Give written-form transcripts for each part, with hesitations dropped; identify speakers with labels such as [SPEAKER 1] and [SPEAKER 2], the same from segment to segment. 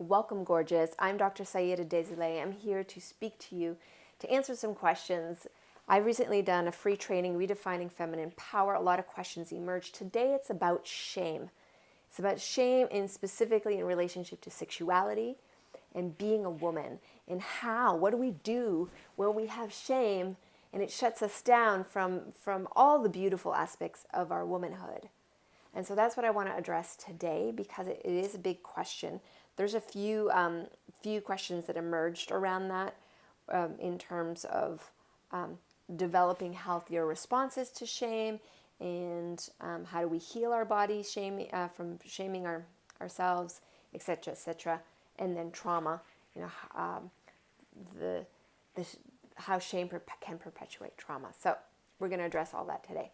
[SPEAKER 1] Welcome, gorgeous. I'm Dr. Saida Désilets. I'm here to speak to you, to answer some questions. I've recently done a free training, Redefining Feminine Power. A lot of questions emerged. Today it's about shame. It's about shame specifically in relationship to sexuality and being a woman. And what do we do when we have shame and it shuts us down from all the beautiful aspects of our womanhood? And so that's what I want to address today because it is a big question. There's a few questions that emerged around that in terms of developing healthier responses to shame and how do we heal our body from shaming ourselves, etc., etc., and then trauma. The how shame can perpetuate trauma. So we're going to address all that today.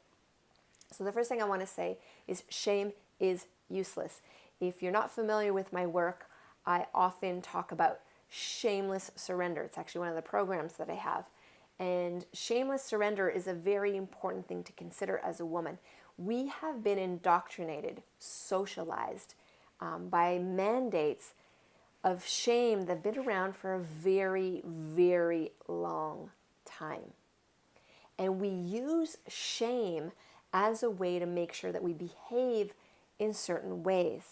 [SPEAKER 1] So the first thing I want to say is shame is useless. If you're not familiar with my work, I often talk about shameless surrender. It's actually one of the programs that I have. And shameless surrender is a very important thing to consider as a woman. We have been indoctrinated, socialized by mandates of shame that have been around for a very, very long time. And we use shame as a way to make sure that we behave in certain ways.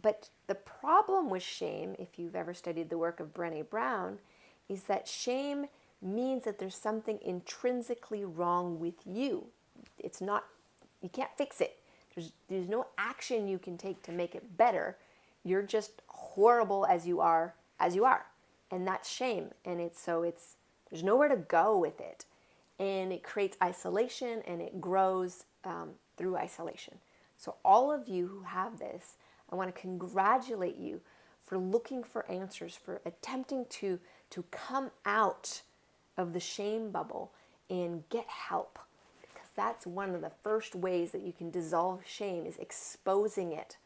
[SPEAKER 1] But the problem with shame, if you've ever studied the work of Brené Brown, is that shame means that there's something intrinsically wrong with you. It's not, you can't fix it. There's no action you can take to make it better. You're just horrible as you are. And that's shame. And there's nowhere to go with it. And it creates isolation and it grows through isolation. So all of you who have this, I want to congratulate you for looking for answers, for attempting to come out of the shame bubble and get help. Because that's one of the first ways that you can dissolve shame is exposing it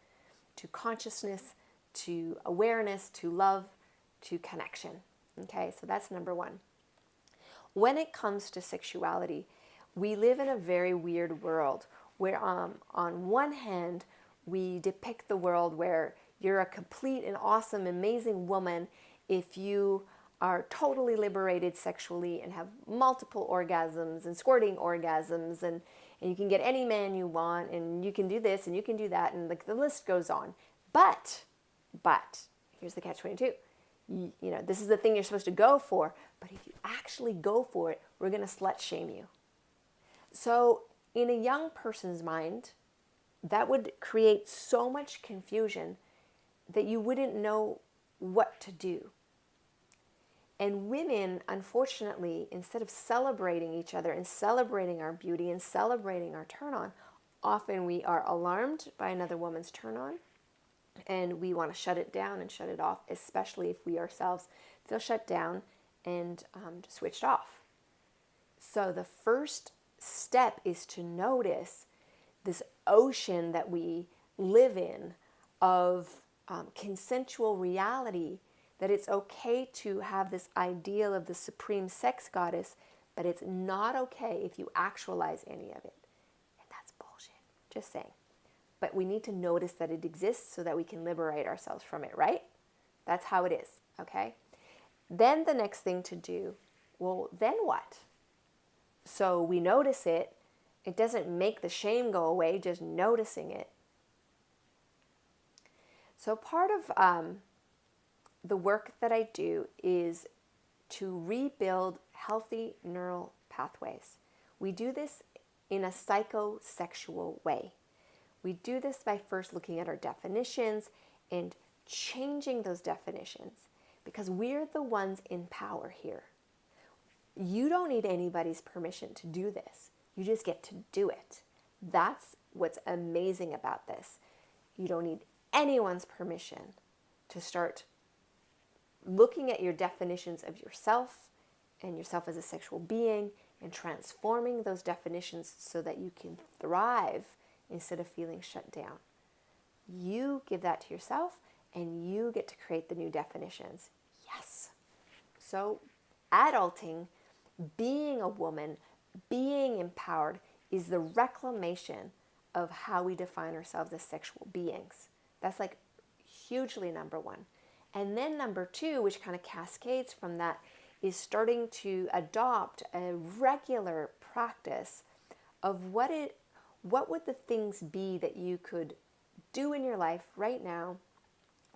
[SPEAKER 1] to consciousness, to awareness, to love, to connection. Okay, so that's number one. When it comes to sexuality, we live in a very weird world where on one hand, we depict the world where you're a complete and awesome, amazing woman if you are totally liberated sexually and have multiple orgasms and squirting orgasms and you can get any man you want and you can do this and you can do that and the list goes on. But, here's the catch-22. This is the thing you're supposed to go for, but if you actually go for it, we're going to slut shame you. So in a young person's mind, that would create so much confusion that you wouldn't know what to do. And women, unfortunately, instead of celebrating each other and celebrating our beauty and celebrating our turn on, often we are alarmed by another woman's turn on. And we want to shut it down and shut it off, especially if we ourselves feel shut down and switched off. So the first step is to notice this ocean that we live in of consensual reality, that it's okay to have this ideal of the supreme sex goddess, but it's not okay if you actualize any of it. And that's bullshit. Just saying. But we need to notice that it exists so that we can liberate ourselves from it, right? That's how it is, okay? Then the next thing to do, well, then what? So we notice it. It doesn't make the shame go away, just noticing it. So part of the work that I do is to rebuild healthy neural pathways. We do this in a psychosexual way. We do this by first looking at our definitions and changing those definitions because we're the ones in power here. You don't need anybody's permission to do this. You just get to do it. That's what's amazing about this. You don't need anyone's permission to start looking at your definitions of yourself and yourself as a sexual being and transforming those definitions so that you can thrive instead of feeling shut down. You give that to yourself and you get to create the new definitions. Yes. So adulting, being a woman, being empowered is the reclamation of how we define ourselves as sexual beings. That's like hugely number one. And then number two, which kind of cascades from that, is starting to adopt a regular practice of what would the things be that you could do in your life right now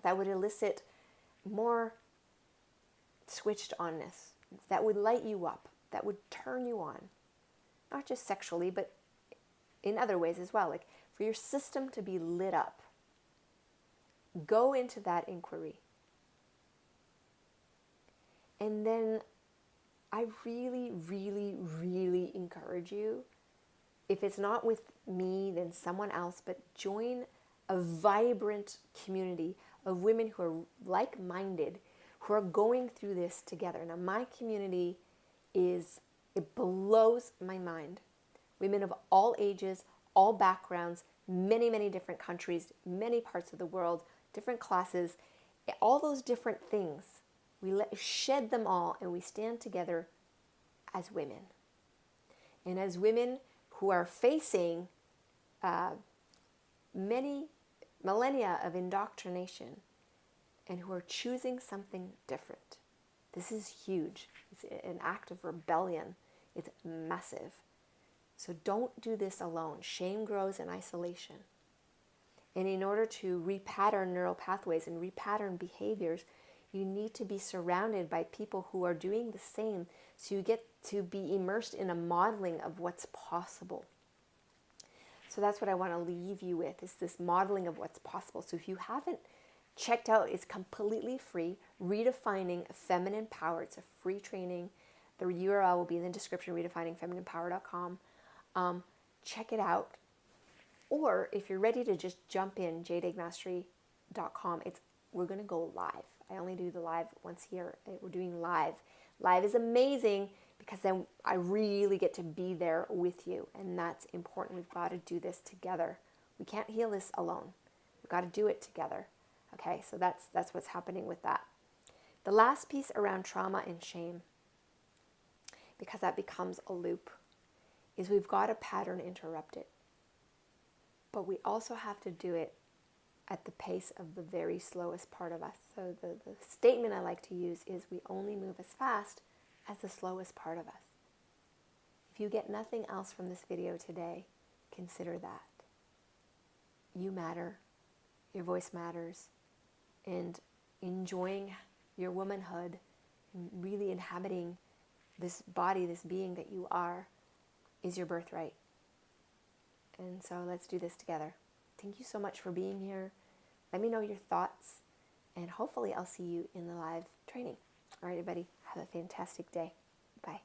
[SPEAKER 1] that would elicit more switched onness, that would light you up, that would turn you on, not just sexually, but in other ways as well, like for your system to be lit up. Go into that inquiry. And then I really, really, really encourage you, if it's not with me, then someone else, but join a vibrant community of women who are like-minded, who are going through this together. Now, my community it blows my mind. Women of all ages, all backgrounds, many, many different countries, many parts of the world, different classes, all those different things. We shed them all and we stand together as women. And as women who are facing many millennia of indoctrination and who are choosing something different. This is huge. It's an act of rebellion. It's massive. So don't do this alone. Shame grows in isolation. And in order to repattern neural pathways and repattern behaviors, you need to be surrounded by people who are doing the same, so you get to be immersed in a modeling of what's possible. So that's what I want to leave you with, is this modeling of what's possible. So if you haven't checked out, it's completely free, Redefining Feminine Power. It's a free training. The URL will be in the description, redefiningfemininepower.com. Check it out. Or if you're ready to just jump in, jadeagmastery.com, we're going to go live. I only do the live once a year. We're doing live. Live is amazing because then I really get to be there with you. And that's important. We've got to do this together. We can't heal this alone. We've got to do it together. Okay, so that's what's happening with that. The last piece around trauma and shame, because that becomes a loop, is we've got to pattern interrupt it. But we also have to do it at the pace of the very slowest part of us. So the statement I like to use is we only move as fast as the slowest part of us. If you get nothing else from this video today, consider that. You matter. Your voice matters. And enjoying your womanhood and really inhabiting this body, this being that you are, is your birthright. And so let's do this together. Thank you so much for being here. Let me know your thoughts, and hopefully I'll see you in the live training. All right, everybody, have a fantastic day. Bye.